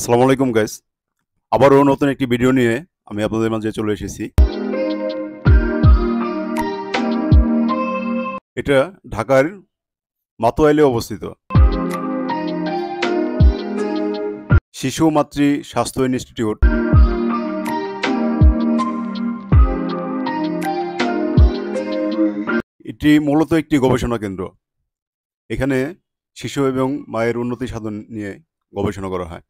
আসসালামু আলাইকুম গাইস। আবারও নতুন একটি ভিডিও নিয়ে আমি আপনাদের মাঝে চলে এসেছি। এটা ঢাকার মাতোয়াইলে অবস্থিত শিশু মাতৃ স্বাস্থ্য ইনস্টিটিউট। এটি মূলত একটি গবেষণা কেন্দ্র। এখানে শিশু এবং মায়ের উন্নতি সাধন নিয়ে গবেষণা করা হয়।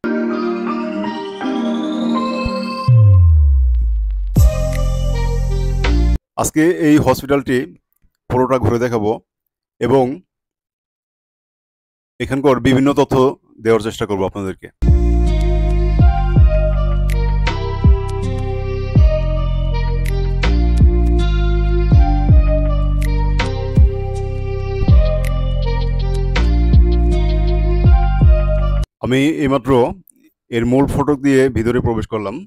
আজকে এই হসপিটালটি পুরোটা ঘুরে দেখাবো এবং এখানকার বিভিন্ন তথ্য দেওয়ার চেষ্টা করব আপনাদেরকে। আমি এইমাত্র এর মূল ফটক দিয়ে ভিতরে প্রবেশ করলাম।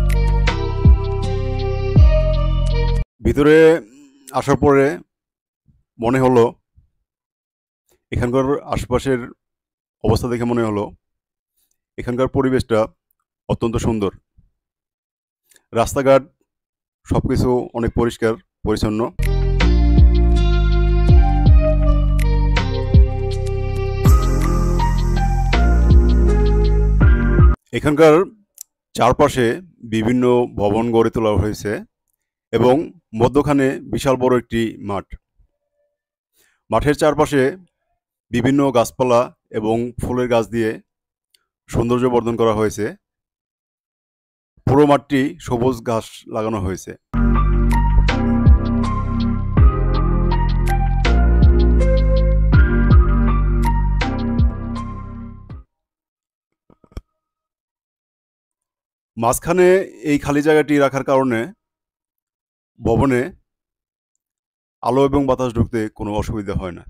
ভিতরে আসার পরে মনে হলো এখানকার আশপাশের অবস্থা দেখে মনে হলো এখানকার পরিবেশটা অত্যন্ত সুন্দর। রাস্তাঘাট সবকিছু অনেক পরিষ্কার পরিচ্ছন্ন। এখানকার চারপাশে বিভিন্ন ভবন গড়ে তোলা হয়েছে এবং মধ্যখানে বিশাল বড় একটি মাঠ। মাঠের চারপাশে বিভিন্ন গাছপালা এবং ফুলের গাছ দিয়ে সৌন্দর্য বর্ধন করা হয়েছে। পুরো মাঠটি সবুজ ঘাস লাগানো হয়েছে। মাঝখানে এই খালি জায়গাটি রাখার কারণে ভবনে আলো এবং বাতাস ঢুকতে কোনো অসুবিধা হয় না।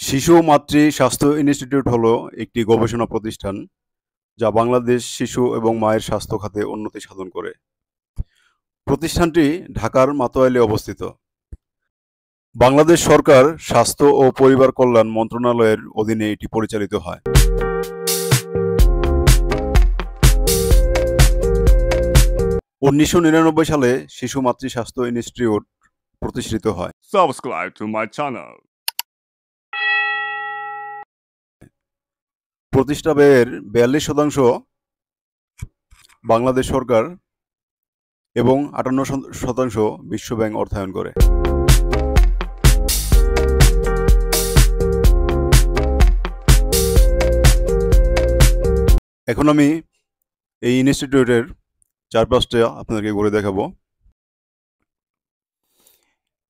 শিশু মাতৃ স্বাস্থ্য ইনস্টিটিউট হলো একটি গবেষণা প্রতিষ্ঠান যা বাংলাদেশ শিশু এবং মায়ের স্বাস্থ্য খাতে উন্নতি সাধন করে। প্রতিষ্ঠানটি ঢাকার মাতোয়াইলে অবস্থিত। বাংলাদেশ সরকার স্বাস্থ্য ও পরিবার কল্যাণ মন্ত্রণালয়ের অধীনে এটি পরিচালিত হয়। (1999) সালে শিশু মাতৃ স্বাস্থ্য ইনস্টিটিউট প্রতিষ্ঠিত হয়। Subscribe to my channel. প্রতিষ্ঠা ব্যয়ের 42% বাংলাদেশ সরকার এবং 58% বিশ্ব ব্যাংক অর্থায়ন করে। এখন আমি এই ইনস্টিটিউটের চারপাশটা আপনাদেরকে ঘুরে দেখাবো।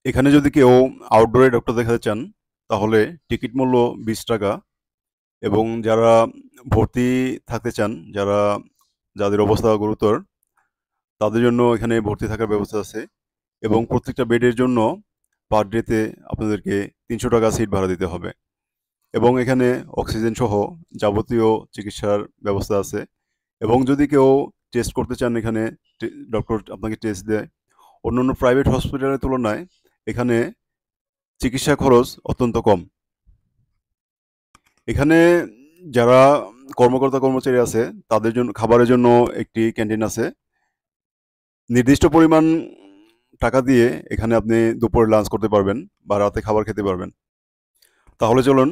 এখানে যদি কেউ আউটডোরে ডক্টর দেখাতে চান তাহলে টিকিট মূল্য 20 টাকা এবং যারা ভর্তি থাকতে চান, যাদের অবস্থা গুরুতর, তাদের জন্য এখানে ভর্তি থাকার ব্যবস্থা আছে এবং প্রত্যেকটা বেডের জন্য পার ডেতে আপনাদেরকে 300 টাকা সিট ভাড়া দিতে হবে এবং এখানে অক্সিজেন সহ যাবতীয় চিকিৎসার ব্যবস্থা আছে এবং যদি কেউ টেস্ট করতে চান এখানে ডক্টর আপনাকে টেস্ট দেয়। অন্যান্য প্রাইভেট হসপিটালের তুলনায় এখানে চিকিৎসা খরচ অত্যন্ত কম। এখানে যারা কর্মকর্তা কর্মচারী আছে তাদের জন্য খাবারের জন্য একটি ক্যান্টিন আছে। নির্দিষ্ট পরিমাণ টাকা দিয়ে এখানে আপনি দুপুরে লাঞ্চ করতে পারবেন বা রাতে খাবার খেতে পারবেন। তাহলে চলুন,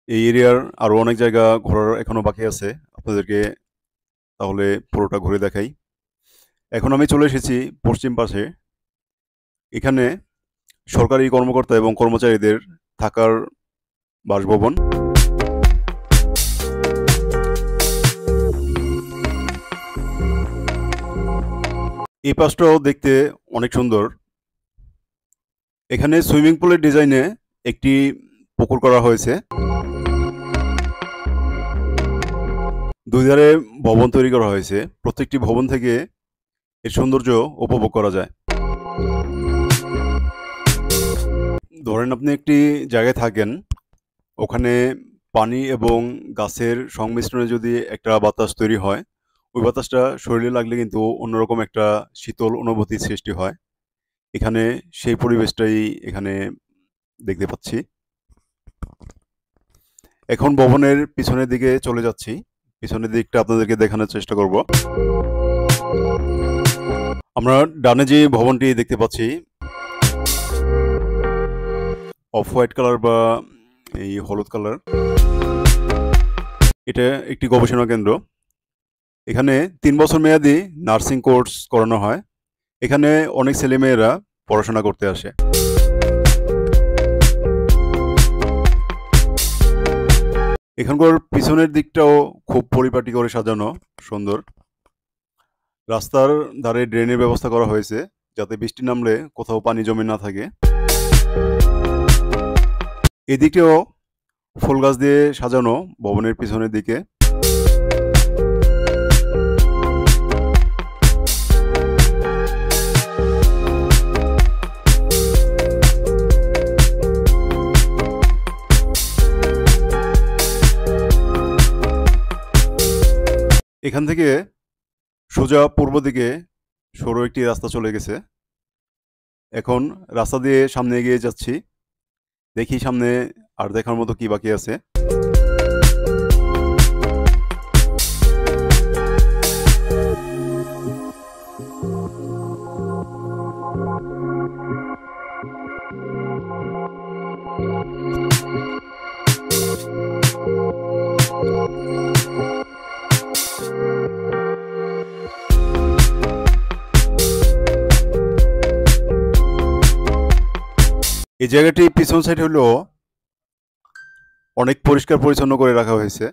এই এরিয়ার আরও অনেক জায়গা ঘোরার এখনো বাকি আছে, আপনাদেরকে তাহলে পুরোটা ঘুরে দেখাই। এখন আমি চলে এসেছি পশ্চিম পাশে। এখানে সরকারি কর্মকর্তা এবং কর্মচারীদের থাকার বাসভবন। এই পাশটাও দেখতে অনেক সুন্দর। এখানে সুইমিং পুলের ডিজাইনে একটি পুকুর করা হয়েছে। দুই ধারে ভবন তৈরি করা হয়েছে। প্রত্যেকটি ভবন থেকে এর সৌন্দর্য উপভোগ করা যায়। ধরেন আপনি একটি জায়গায় থাকেন, ওখানে পানি এবং গাছের সংমিশ্রণে যদি একটা বাতাস তৈরি হয়, ওই বাতাসটা শরীরে লাগলে কিন্তু অন্যরকম একটা শীতল অনুভূতির সৃষ্টি হয়। এখানে সেই পরিবেশটাই এখানে দেখতে পাচ্ছি। এখন ভবনের পিছনের দিকে চলে যাচ্ছি। পিছনের দিকটা আপনাদেরকে দেখানোর চেষ্টা করব। আমরা ডানে যে ভবনটি দেখতে পাচ্ছি অফ হোয়াইট কালার বা এই হলুদ কালার, এটা একটি গবেষণা কেন্দ্র। এখানে 3 বছর মেয়াদি নার্সিং কোর্স করানো হয়। এখানে অনেক ছেলেমেয়েরা পড়াশোনা করতে আসে। এখানকার পিছনের দিকটাও খুব পরিপাটি করে সাজানো, সুন্দর। রাস্তার ধারে ড্রেনের ব্যবস্থা করা হয়েছে যাতে বৃষ্টি নামলে কোথাও পানি জমে না থাকে। এদিকেও ফুল গাছ দিয়ে সাজানো ভবনের পিছনের দিকে। এখান থেকে সোজা পূর্ব দিকে সরু একটি রাস্তা চলে গেছে। এখন রাস্তা দিয়ে সামনে এগিয়ে যাচ্ছি, দেখি সামনে আর দেখার মতো কি বাকি আছে। এই জায়গাটি পিছন সাইড হলো অনেক পরিষ্কার পরিচ্ছন্ন করে রাখা হয়েছে।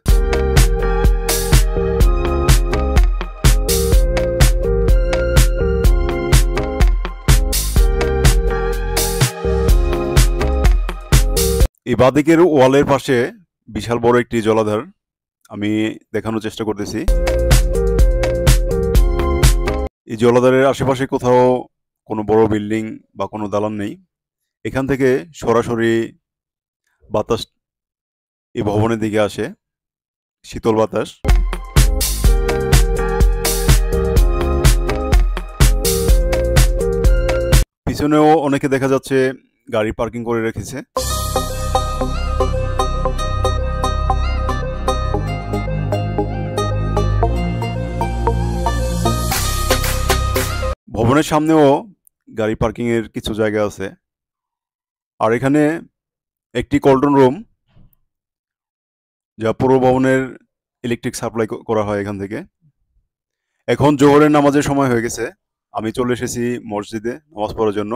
এই বাঁদিকের ওয়ালের পাশে বিশাল বড় একটি জলাধার আমি দেখানোর চেষ্টা করতেছি। এই জলাধারের আশেপাশে কোথাও কোনো বড় বিল্ডিং বা কোনো দালান নেই। এখান থেকে সরাসরি বাতাস এই ভবনের দিকে আসে, শীতল বাতাস। পিছনেও অনেকে দেখা যাচ্ছে গাড়ি পার্কিং করে রেখেছে। ভবনের সামনেও গাড়ি পার্কিং এর কিছু জায়গা আছে। আর এখানে একটি কন্ট্রোল রুম, যা পুরো ভবনের ইলেকট্রিক সাপ্লাই করা হয় এখান থেকে। এখন জোহরের নামাজের সময় হয়ে গেছে, আমি চলে এসেছি মসজিদে নামাজ পড়ার জন্য।